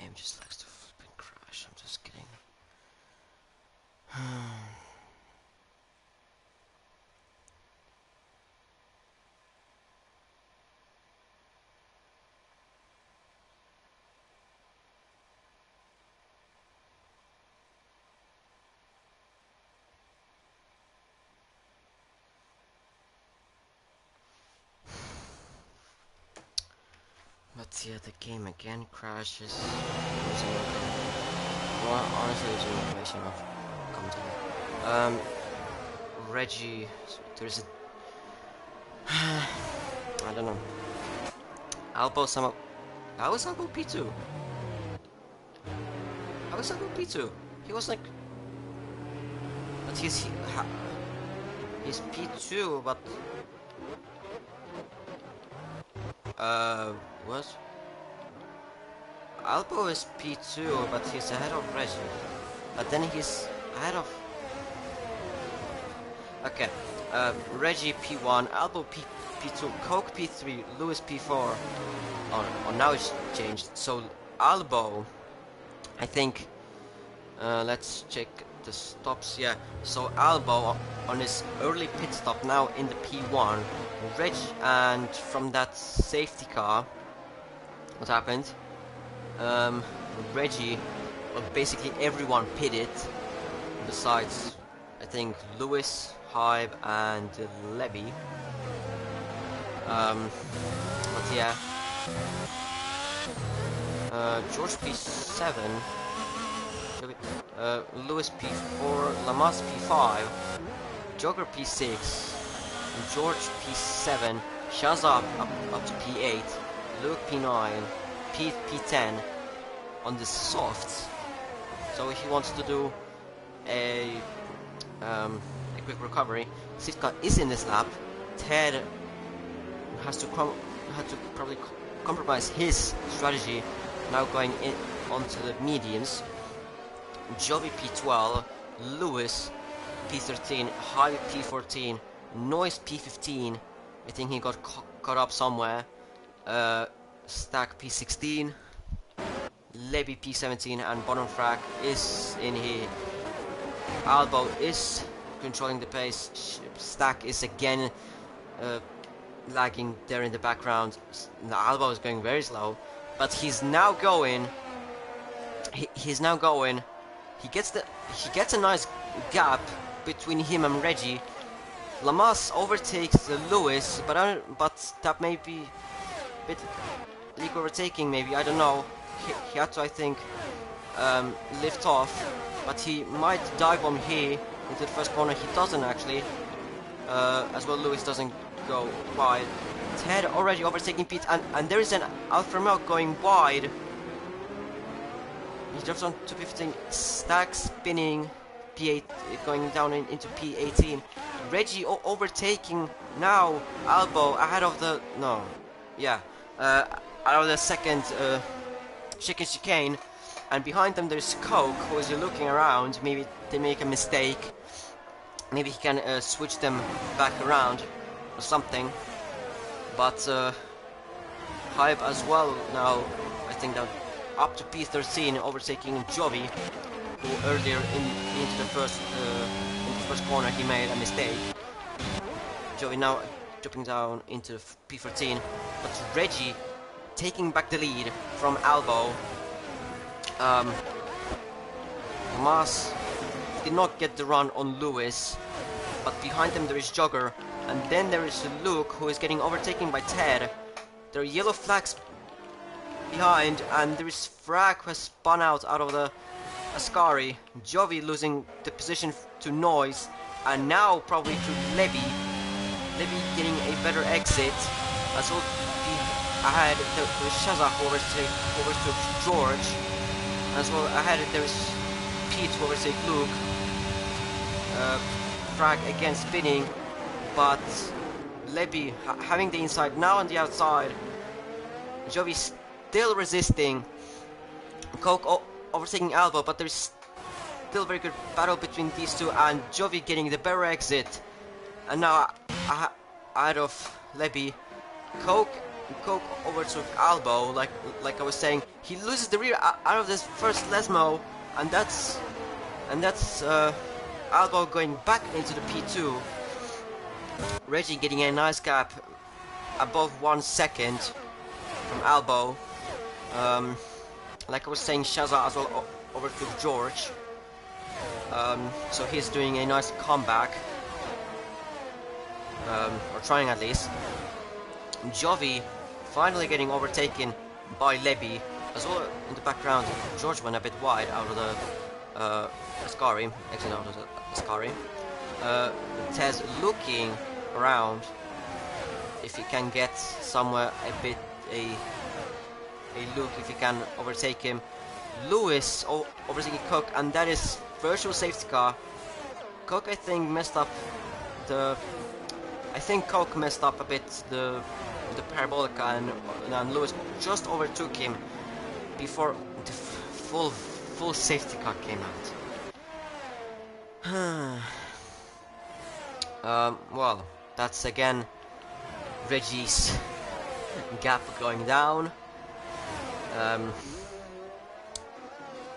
game just likes to flipping crash. I'm just kidding. But yeah, the game again crashes. Well, honestly, it's an equation of commentating. Reggie, there's a I don't know. Albo somehow. How was Albo P2? How was Albo P2? He was like, but he's P2, but what? Albo is P2, but he's ahead of Reggie. But then he's ahead of. Okay, Reggie P1, Albo P2, Coke P3, Lewis P4. Oh, now it's changed. So Albo, I think. Let's check the stops. Yeah. So Albo on his early pit stop now in the P1. Reg, and from that safety car, what happened? Reggie, well, basically everyone pitted, besides I think Lewis, Hybe, and Levy. But yeah, George P7, Lewis P4, Lamas P5, Jogger P6, George P7, Shazab up to P8, Luke P9, P10 on the softs. So he wants to do a quick recovery. Sitka is in this lap. Ted had to probably compromise his strategy, now going in onto the mediums. Joby P12, Lewis P13, Hybe P14, Noise P15. I think he got caught up somewhere. Stack P16, Levy P17, and bottom frag is in here. Albo is controlling the pace. Stack is again lagging there in the background. Albo is going very slow, but he's now going. He's now going. He gets a nice gap between him and Reggie. Lamas overtakes Lewis, but that may be a bit leak overtaking. Maybe, I don't know. He had to, I think, lift off, but he might dive bomb here into the first corner. He doesn't actually. As well, Lewis doesn't go wide. Ted already overtaking Pete, and there is an Alfa Romeo going wide. He drops on to 15, Stack spinning, P8 going down into P18. Reggie overtaking now. Albo ahead of the out of the second chicane, and behind them there's Coke, who is looking around. Maybe they make a mistake. Maybe he can switch them back around or something. But Hybe as well now. I think that. Up to P13, overtaking Jovi, who earlier into the first corner he made a mistake. Jovi now dropping down into P14, but Reggie taking back the lead from Albo. Mas did not get the run on Lewis, but behind them there is Jogger, and then there is Luke, who is getting overtaken by Ted. There are yellow flags behind, and there is Frag who has spun out of the Ascari. Jovi losing the position to Noise, and now probably to Levy. Levy getting a better exit. As well be ahead there is Shaza who overtook George. As well ahead there is Pete who overtook Luke. Frag again spinning, but Levy having the inside, now on the outside. Jovi still resisting. Coke overtaking Albo, but there's still very good battle between these two, and Jovi getting the better exit. And now out of Levy. Coke Coke overtook Albo, like I was saying. He loses the rear out of this first Lesmo, and that's Albo going back into the P2. Reggie getting a nice gap above 1 second from Albo. Like I was saying, Shaza as well overtook George. So he's doing a nice comeback, or trying at least. Jovi finally getting overtaken by Leby. As well in the background, George went a bit wide out of the Ascari, exit out of the Ascari. Tez looking around if he can get somewhere a look, if he can overtake him. Lewis overtaking Cook, and that is virtual safety car. Cook, I think, messed up the. I think Coke messed up a bit the Parabolica, and Lewis just overtook him before the full safety car came out. Well, that's again Reggie's gap going down.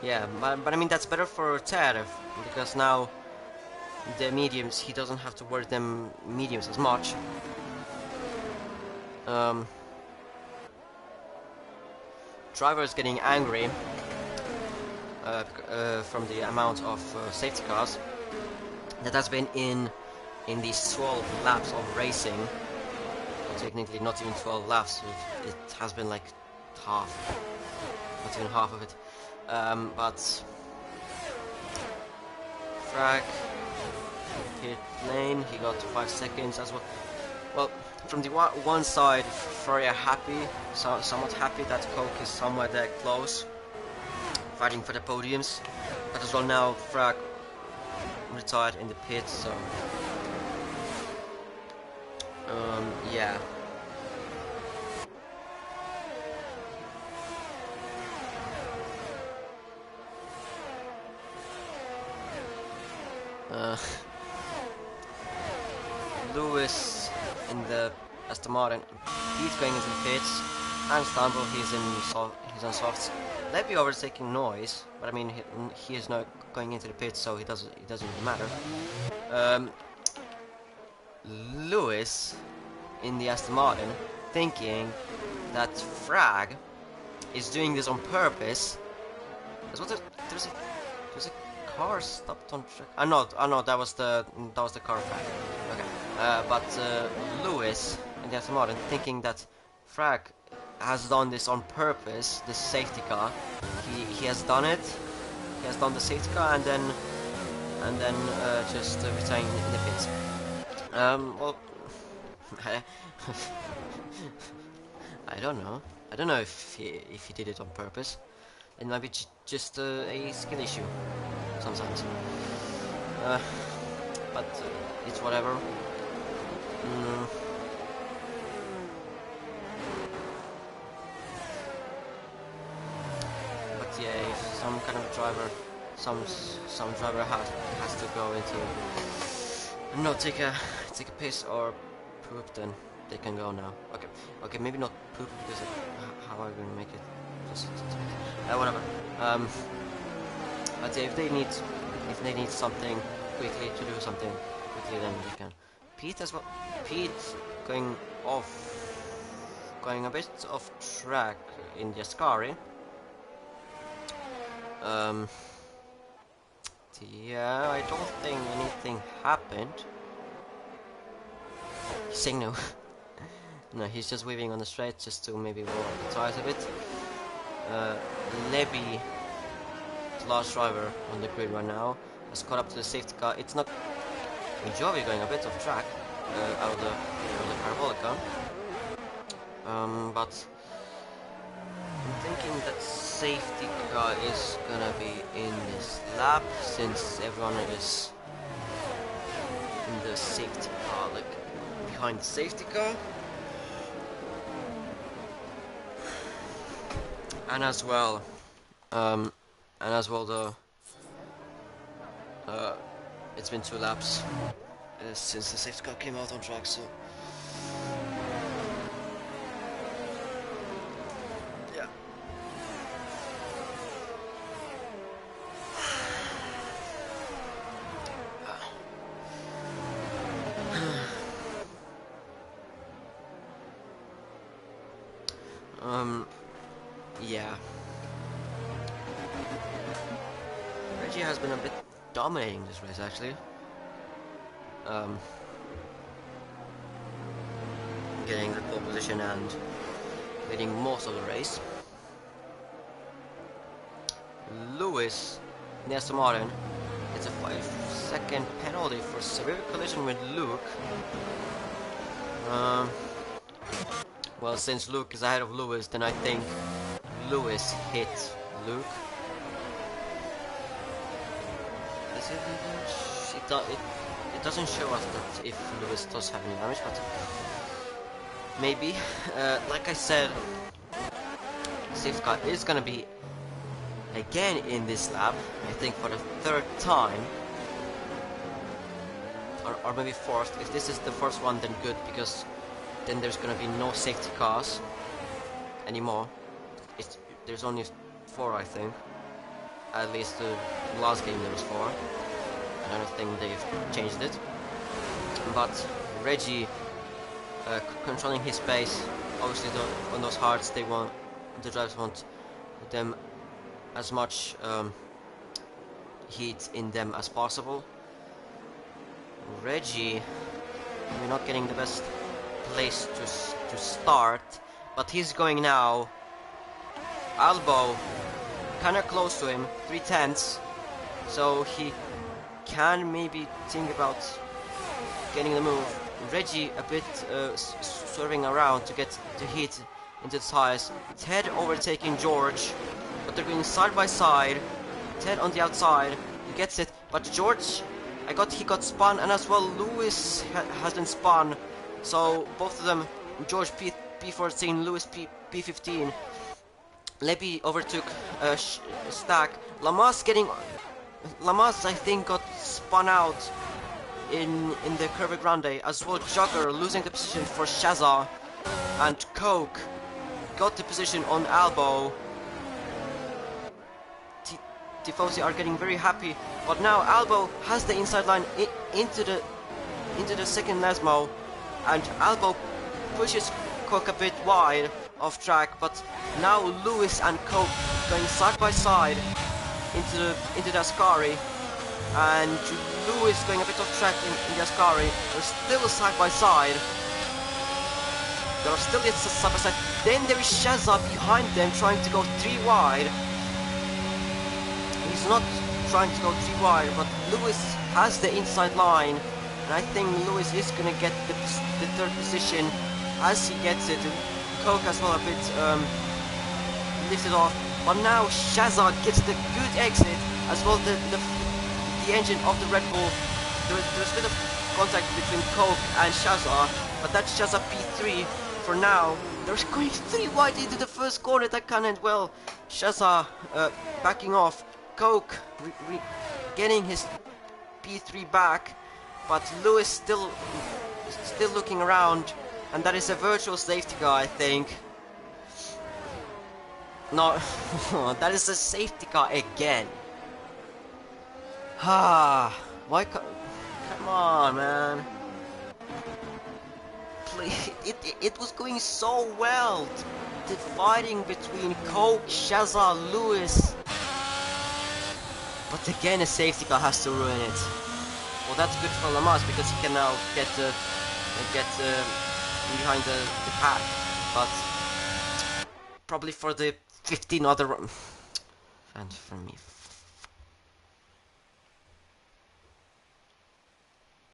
Yeah, but I mean that's better for Ted, because now the mediums, he doesn't have to worry them mediums as much. Driver is getting angry from the amount of safety cars that has been in these 12 laps of racing. Well, technically not even 12 laps, it has been like half, not even half of it. But Frag pit lane, he got 5 seconds as well. Well, from the one side, Ferrari are happy, somewhat happy that Coke is somewhere there close, fighting for the podiums. But as well now, Frag retired in the pit, so yeah. Lewis in the Aston Martin. He's going into the pits. And Stumble, he's on softs. Leby overtaking Noise, but I mean he is not going into the pits, so it doesn't really matter. Lewis in the Aston Martin, thinking that Frag is doing this on purpose. There's a car stopped on track. No, that was the car Frag. Okay, but Lewis in the Aston Martin, thinking that Frag has done this on purpose, this safety car. He has done it. He has done the safety car, and then just retiring in the pits. Well, I don't know. I don't know if he did it on purpose. It might be just a skill issue sometimes. But it's whatever. But yeah, if some kind of driver, some driver has to go into, no, take a piss or poop, then they can go now. Okay, maybe not poop, because how are we gonna make it? Just whatever. But yeah, if they need something quickly, to do something quickly, then they can. Pete as well. Pete going a bit off track in the Ascari. Yeah, I don't think anything happened. He's saying no. No, he's just weaving on the straight just to maybe roll the tires a bit. Leby, the last driver on the grid right now, has caught up to the safety car. It's not Jovi going a bit off track out of the Parabolica. But I'm thinking that safety car is gonna be in this lap, since everyone is in the safety car, like behind the safety car. And as well the it's been 2 laps since the safety car came out on track, so has been a bit dominating this race actually. Getting the pole position and leading most of the race. Lewis, Aston Martin, it's a 5-second penalty for severe collision with Luke. Well, since Luke is ahead of Lewis, then I think Lewis hit Luke. Is it doesn't show us that if Lewis does have any damage, but maybe. Like I said, safety car is gonna be again in this lap, I think for the third time, or maybe fourth. If this is the first one, then good, because then there's gonna be no safety cars anymore. There's only 4, I think. At least the last game there was 4. I don't think they've changed it. But Reggie controlling his pace. Obviously, on those hards, the drivers want them as much heat in them as possible. Reggie, we're not getting the best place to start, but he's going now. Albo, kind of close to him, 3/10, so he can maybe think about getting the move. Reggie a bit swerving around to get the heat into the tires. Ted overtaking George, but they're going side by side. Ted on the outside, he gets it, but George, he got spun, and as well Lewis has been spun. So both of them, George P14, Lewis P15. Levy overtook Stack. Lamas, I think, got spun out in the Curve Grande, as well Jogger losing the position for Shaza, and Coke got the position on Albo. Tifosi are getting very happy, but now Albo has the inside line into the second Nesmo, and Albo pushes Coke a bit wide off track, but now Lewis and Coke going side by side into the Ascari, and Lewis going a bit off track in the Ascari. They're still side by side. Then there is Shaza behind them trying to go 3 wide. He's not trying to go 3 wide, but Lewis has the inside line, and I think Lewis is gonna get the third position as he gets it. Coke as well a bit lifted off, but now Shaza gets the good exit as well. The engine of the Red Bull. There's a bit of contact between Coke and Shaza, but that's Shaza P3 for now. They're going 3 wide into the first corner. That can end well. Shaza backing off. Coke getting his P3 back, but Lewis still looking around, and that is a virtual safety car, I think. No, that is a safety car again. Why? Come on, man. Please, it was going so well. The fighting between Coke, Shaza, Lewis. But again, a safety car has to ruin it. Well, that's good for Lamas because he can now get behind the pack. But probably for the 15 other and for me,